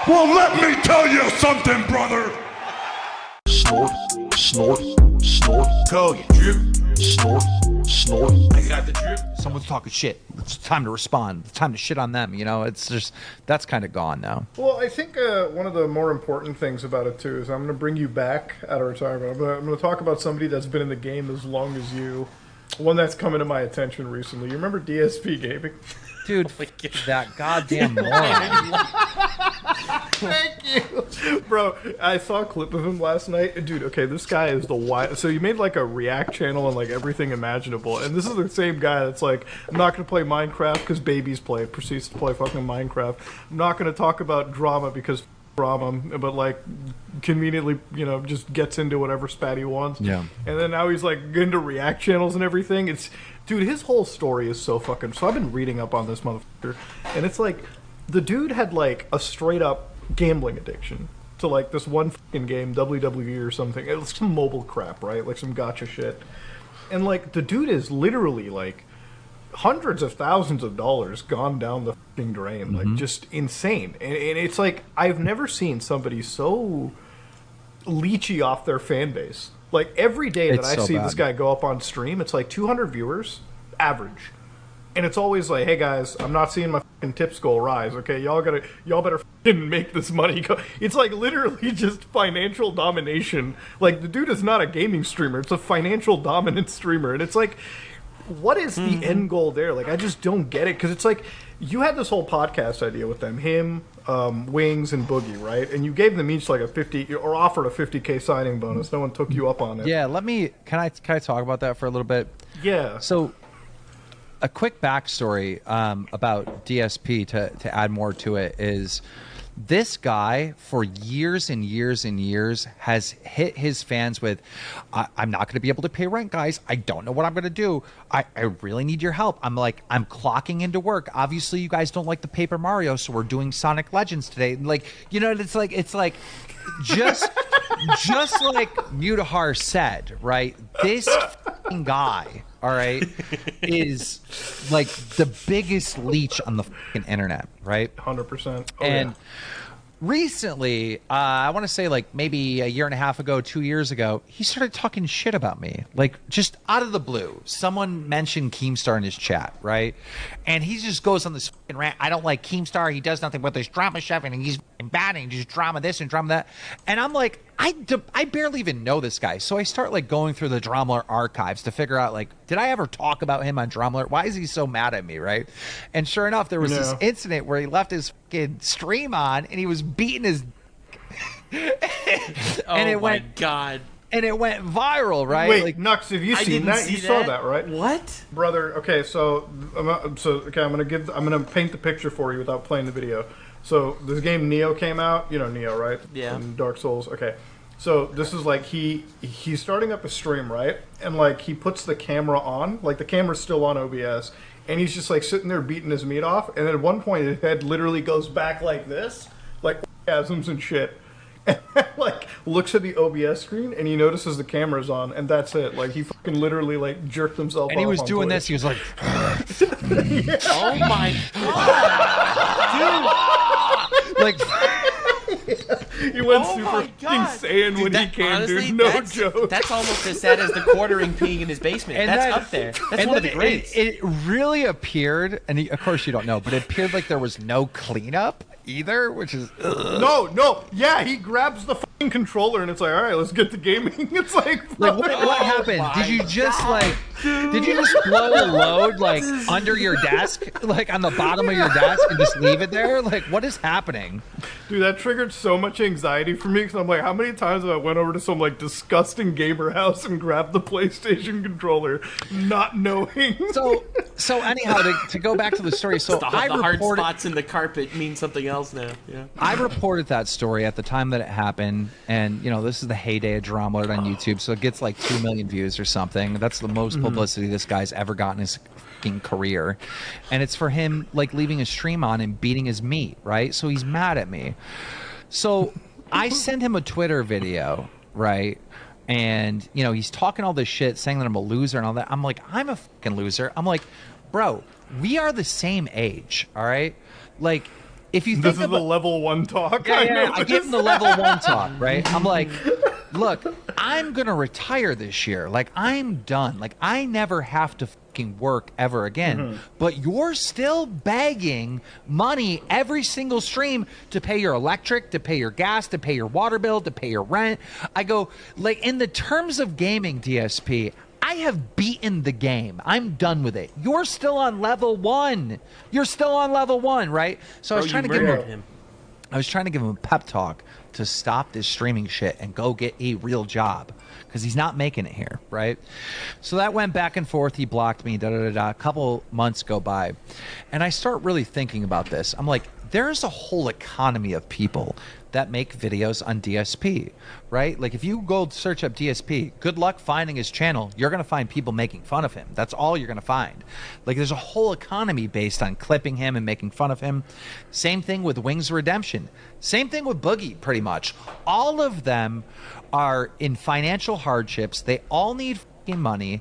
Well, let me tell you something, brother. Snort, snort, snort. Call you drip. Snort, snort. I got the drip. Someone's talking shit. It's time to respond. It's time to shit on them. You know, it's just, that's kind of gone now. Well, I think one of the more important things about it, too, is I'm going to bring you back out of retirement. I'm going to talk about somebody that's been in the game as long as you. One that's come into my attention recently. You remember DSP Gaming? Dude, that goddamn moron. Thank you. Bro, I saw a clip of him last night. Dude, okay, this guy is the wild. So you made like a React channel and like everything imaginable. And this is the same guy that's like, I'm not going to play Minecraft because babies play. Proceeds to play fucking Minecraft. I'm not going to talk about drama because drama, but like conveniently, you know, just gets into whatever spat he wants. Yeah. And then now he's like into React channels and everything. It's, dude, his whole story is so fucking. So I've been reading up on this motherfucker, and it's like the dude had like a straight up gambling addiction to like this one fucking game, WWE or something. It was some mobile crap, right? Like some gotcha shit. And like the dude is literally like hundreds of thousands of dollars gone down the fucking drain, like just insane. And it's like I've never seen somebody so leechy off their fan base. Like every day that I see this guy go up on stream, it's like 200 viewers average. And it's always like, hey guys, I'm not seeing my fucking tips goal rise. Okay, y'all better fucking make this money go. It's like literally just financial domination. Like the dude is not a gaming streamer; it's a financial dominant streamer. And it's like, what is the end goal there? Like I just don't get it, because it's like you had this whole podcast idea with them, him, Wings, and Boogie, right? And you gave them each like a 50 or offered a 50K signing bonus. No one took you up on it. Yeah, can I talk about that for a little bit? Yeah. So, a quick backstory about DSP to add more to it is this guy for years and years and years has hit his fans with, I'm not going to be able to pay rent, guys. I don't know what I'm going to do. I really need your help. I'm clocking into work. Obviously, you guys don't like the Paper Mario, so we're doing Sonic Legends today. Like, you know, it's like just like Mutahar said, right? This guy, all right, is like the biggest leech on the fucking internet, right? 100%. And recently, I want to say like maybe a year and a half ago, 2 years ago, he started talking shit about me, like just out of the blue. Someone mentioned Keemstar in his chat, right? And he just goes on this fucking rant. I don't like Keemstar. He does nothing but this drama chef, and he's bad, and just drama this and drama that. And I'm like, I barely even know this guy. So I start like going through the Drama archives to figure out like, did I ever talk about him on Drama? Why is he so mad at me, right? And sure enough, there was this incident where he left his fucking stream on and he was beating his and oh my god. And it went viral, right? Wait, like, Nux, have you seen that? You saw that, right? What? Brother, okay, so I'm gonna paint the picture for you without playing the video. So this game Neo came out, you know Neo, right? Yeah. From Dark Souls. Okay. So this is like he's starting up a stream, right? And like he puts the camera on, like the camera's still on OBS, and he's just like sitting there beating his meat off, and then at one point his head literally goes back like this, like orgasms and shit. And like looks at the OBS screen and he notices the camera's on, and that's it. Like he fucking literally like jerked himself. And he was doing Twitch. this. He was like, Oh my god, dude! Like, he went Oh super my God. insane Dude, when that- he came, honestly, dude. No that's, joke. That's almost as sad as the quartering peeing in his basement. And That's then- up there. That's and one of then the greats. It really appeared, and of course you don't know, but it appeared like there was no cleanup either, which is No, yeah, he grabs the fucking controller and it's like, all right, let's get to gaming. It's like what happened? my Did you just God. like, did you just blow a load like under your desk, like on the bottom of your desk, and just leave it there? Like, what is happening? Dude, that triggered so much anxiety for me, because I'm like, how many times have I went over to some like disgusting gamer house and grabbed the PlayStation controller, not knowing? So anyhow, to go back to the story, so the I hard reported, spots in the carpet mean something else now. Yeah. I reported that story at the time that it happened, and you know, this is the heyday of Drama on YouTube, so it gets like 2 million views or something. That's the most publicity this guy's ever gotten in his fucking career, and it's for him like leaving his stream on and beating his meat, right? So he's mad at me. So I send him a Twitter video, right? And you know, he's talking all this shit, saying that I'm a loser and all that. I'm like, I'm a fucking loser. I'm like, bro, we are the same age, all right? Like, if you think This is about the level 1 talk. yeah, I give him the level 1 talk, right? I'm like, look, I'm gonna retire this year. Like, I'm done. Like, I never have to fucking work ever again. But you're still begging money every single stream to pay your electric, to pay your gas, to pay your water bill, to pay your rent. I go, like, in the terms of gaming, DSP, I have beaten the game. I'm done with it. You're still on level 1. You're still on level 1, right? So I was trying to give him. I was trying to give him a pep talk to stop this streaming shit and go get a real job because he's not making it here, right? So that went back and forth. He blocked me, A couple months go by, and I start really thinking about this. I'm like, there's a whole economy of people that make videos on DSP, right? Like, if you go search up DSP, good luck finding his channel. You're going to find people making fun of him. That's all you're going to find. Like, there's a whole economy based on clipping him and making fun of him. Same thing with Wings of Redemption. Same thing with Boogie, pretty much. All of them are in financial hardships. They all need fucking money.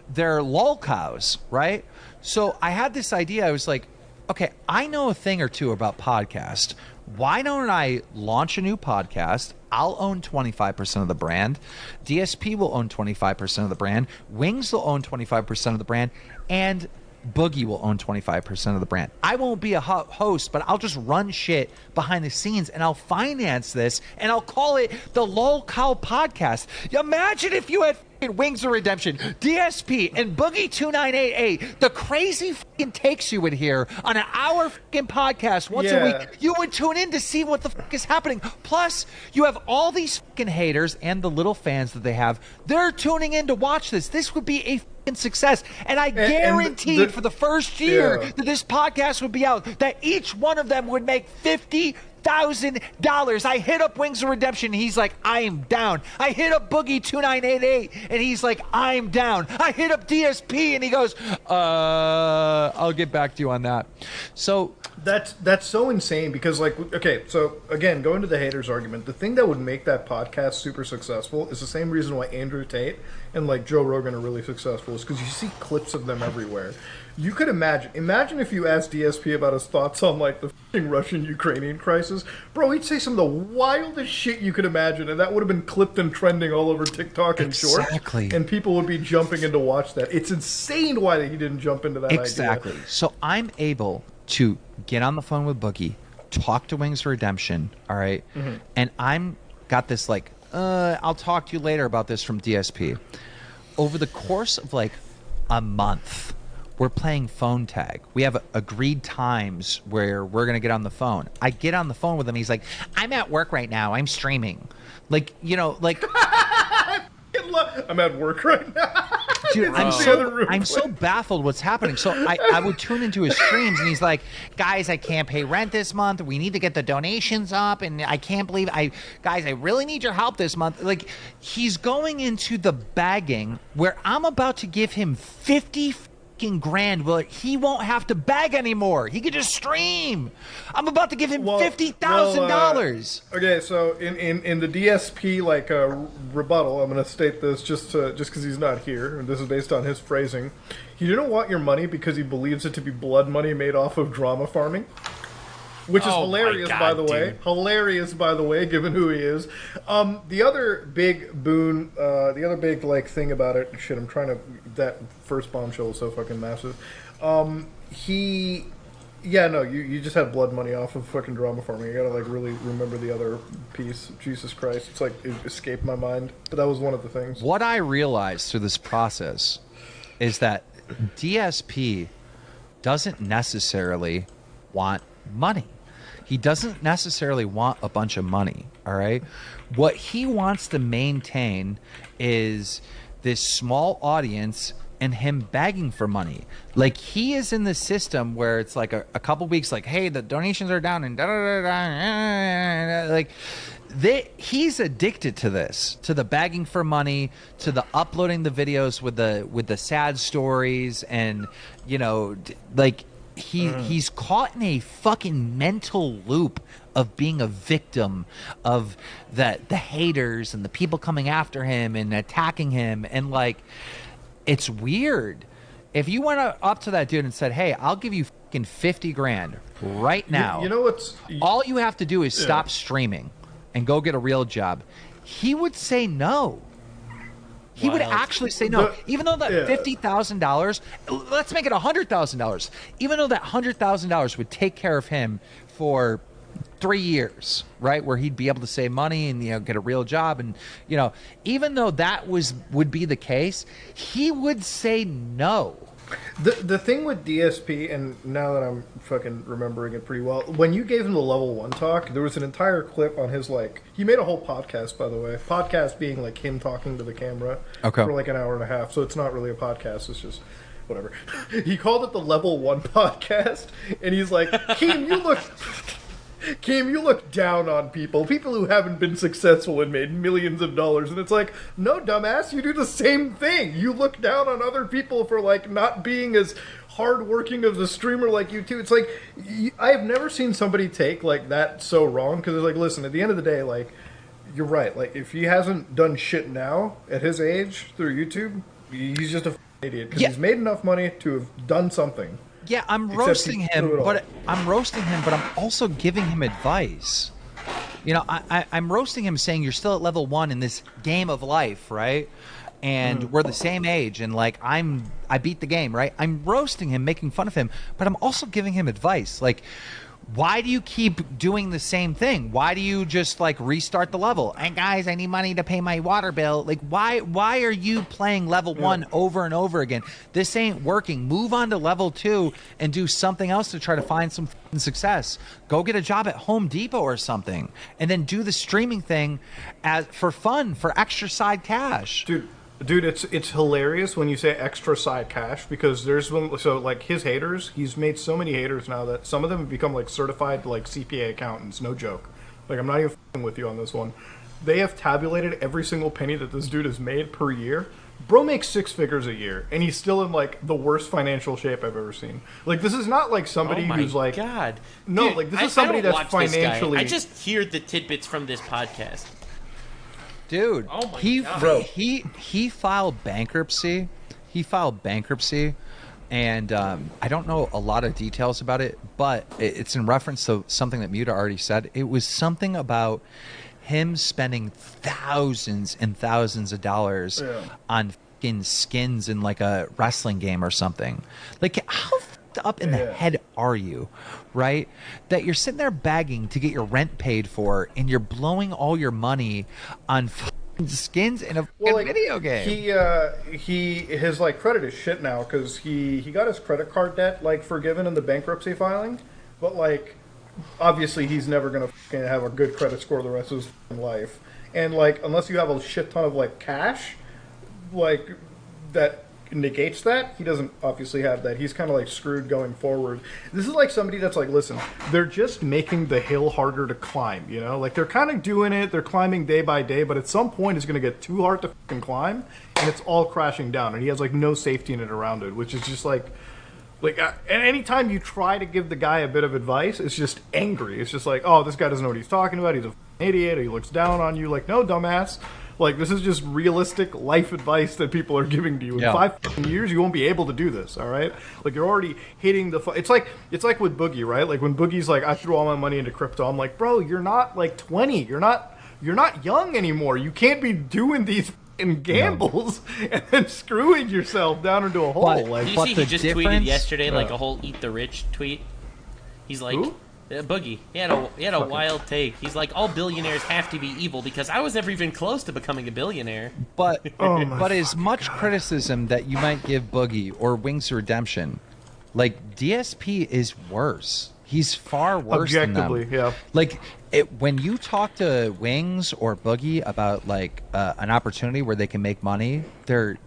They're lol cows, right? So I had this idea. I was like, okay, I know a thing or two about podcast. Why don't I launch a new podcast? I'll own 25% of the brand. DSP will own 25% of the brand. Wings will own 25% of the brand. And Boogie will own 25% of the brand. I won't be a host, but I'll just run shit behind the scenes, and I'll finance this, and I'll call it the Lol Cow Podcast. Imagine if you had Wings of Redemption, DSP, and Boogie 2988, the crazy fucking takes you would hear on an hour fucking podcast once a week. You would tune in to see what the fuck is happening. Plus, you have all these fucking haters and the little fans that they have. They're tuning in to watch this. This would be a fucking success. And I guaranteed for the first year that this podcast would be out, that each one of them would make $50,000. I hit up Wings of Redemption, and he's like, I am down. I hit up Boogie 2988, and he's like, I'm down. I hit up DSP, and he goes, I'll get back to you on that. So that's so insane because, like, okay, so again, going to the haters argument, the thing that would make that podcast super successful is the same reason why Andrew Tate and like Joe Rogan are really successful, is because you see clips of them everywhere. You could imagine if you asked DSP about his thoughts on like the f***ing Russian-Ukrainian crisis, bro, he'd say some of the wildest shit you could imagine, and that would have been clipped and trending all over TikTok and shorts, and people would be jumping in to watch that. It's insane why he didn't jump into that idea. So I'm able to get on the phone with Boogie, talk to Wings of Redemption, all right? And I'm got this like, I'll talk to you later about this from DSP. Over the course of like a month, we're playing phone tag. We have agreed times where we're going to get on the phone. I get on the phone with him. He's like, I'm at work right now. I'm streaming. Like, you know, like... I'm at work right now. Dude, I'm so baffled what's happening. So I would tune into his streams, and he's like, guys, I can't pay rent this month. We need to get the donations up, and I can't believe guys, I really need your help this month. Like, he's going into the bagging where I'm about to give him 50 grand. Well, he won't have to bag anymore. He could just stream. I'm about to give him $50,000. Okay, so in the DSP like rebuttal, I'm going to state this just because he's not here, and this is based on his phrasing. He didn't want your money because he believes it to be blood money made off of drama farming. Which is hilarious, by the way. Hilarious, by the way, given who he is. The other big boon, the other big like thing about it. Shit, I'm trying to. That first bombshell is so fucking massive. You just had blood money off of fucking drama farming. I gotta like really remember the other piece. Jesus Christ, it's like it escaped my mind. But that was one of the things. What I realized through this process is that DSP doesn't necessarily want money. He doesn't necessarily want a bunch of money, all right? What he wants to maintain is this small audience and him begging for money. Like, he is in the system where it's like a couple weeks, like, hey, the donations are down and da-da-da-da. Like, he's addicted to this, to the begging for money, to the uploading the videos with the sad stories, and, you know, like... He's caught in a fucking mental loop of being a victim of the haters and the people coming after him and attacking him, and like, it's weird. If you went up to that dude and said, hey, I'll give you fucking 50 grand right now. You know what's... All you have to do is stop streaming and go get a real job. He would say no. He would actually say no. Even though that $50,000, let's make it $100,000. Even though that $100,000 would take care of him for 3 years, right, where he'd be able to save money and get a real job, and even though that would be the case, he would say no. The thing with DSP, and now that I'm fucking remembering it pretty well, when you gave him the level 1 talk, there was an entire clip on his, he made a whole podcast, by the way. Podcast being, him talking to the camera for, an hour and a half, so it's not really a podcast, it's just whatever. He called it the level 1 podcast, and he's like, Keem, you look down on people who haven't been successful and made millions of dollars. And it's like, no, dumbass, you do the same thing. You look down on other people for, not being as hardworking as a streamer like you too. It's like, I have never seen somebody take, that so wrong. Because it's like, listen, at the end of the day, you're right. If he hasn't done shit now, at his age, through YouTube, he's just a idiot. Because he's made enough money to have done something. Yeah, I'm roasting him, but I'm also giving him advice. I'm roasting him, saying you're still at level 1 in this game of life, right? And we're the same age, and I beat the game, right? I'm roasting him, making fun of him, but I'm also giving him advice. Why do you keep doing the same thing? Why do you just restart the level? And guys, I need money to pay my water bill. Why are you playing level 1 over and over again? This ain't working. Move on to level 2 and do something else to try to find some success. Go get a job at Home Depot or something, and then do the streaming thing for fun, for extra side cash. Dude, it's hilarious when you say extra side cash, because there's his haters, he's made so many haters now that some of them have become certified CPA accountants, no joke. I'm not even f***ing with you on this one. They have tabulated every single penny that this dude has made per year. Bro makes 6 figures a year, and he's still in the worst financial shape I've ever seen. This is not somebody who's God. No, Dude, this is somebody that's financially. I just hear the tidbits from this podcast. Dude, oh my God. He filed bankruptcy. And I don't know a lot of details about it, but it's in reference to something that Muta already said. It was something about him spending thousands and thousands of dollars on fucking skins in a wrestling game or something. How up in the head are you, right? That you're sitting there begging to get your rent paid for, and you're blowing all your money on skins in a video game. His credit is shit now, because he got his credit card debt forgiven in the bankruptcy filing, but obviously he's never gonna have a good credit score the rest of his life, and unless you have a shit ton of cash that negates that, he doesn't obviously have that. He's kind of screwed going forward. This is somebody that's listen, they're just making the hill harder to climb, they're kind of doing it, they're climbing day by day, but at some point it's going to get too hard to fucking climb, and it's all crashing down, and he has no safety net around it, which is just and anytime you try to give the guy a bit of advice, it's just angry. It's just oh, this guy doesn't know what he's talking about, he's a idiot, he looks down on you. No, dumbass. This is just realistic life advice that people are giving to you. In 5 years, you won't be able to do this, all right? You're already hitting the... It's like with Boogie, right? When Boogie's I threw all my money into crypto. I'm bro, you're not 20. You're not young anymore. You can't be doing these gambles and then screwing yourself down into a hole. Did you see he just tweeted yesterday a whole eat the rich tweet? He's Who? Boogie. He had a wild take. He's all billionaires have to be evil, because I was never even close to becoming a billionaire. But as much criticism that you might give Boogie or Wings of Redemption, DSP is worse. He's far worse than them. Objectively, yeah. When you talk to Wings or Boogie about an opportunity where they can make money, they're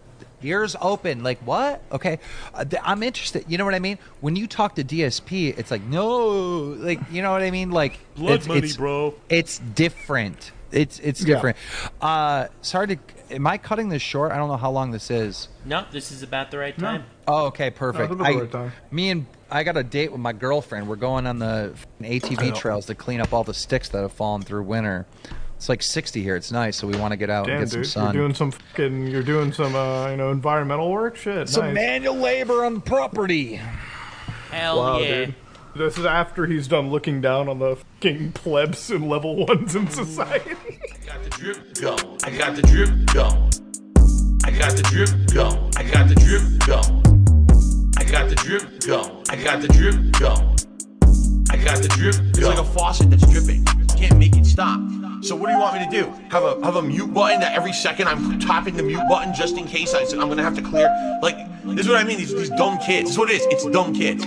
ears open. What? Okay, I'm interested. You know what I mean? When you talk to DSP, it's no, you know what I mean? Blood money, bro. It's different. It's different. Sorry to. Am I cutting this short? I don't know how long this is. No, this is about the right time. Oh, okay, perfect. No, right time. I got a date with my girlfriend. We're going on the ATV trails to clean up all the sticks that have fallen through winter. It's 60 here. It's nice, so we want to get out and get some sun. You're doing some environmental work. Shit, some nice. manual labor on the property. Hell Wow, yeah. dude. This is after he's done looking down on the fucking plebs and level ones in society. I got the drip going. I got the drip going. I got the drip going. I got the drip going. I got the drip going. I got the drip going. I got the drip going. It's like a faucet that's dripping. You can't make it stop. So what do you want me to do? Have a mute button that every second I'm tapping the mute button just in case I'm gonna have to clear? Like, this is what I mean. These dumb kids. This is what it is. It's dumb kids.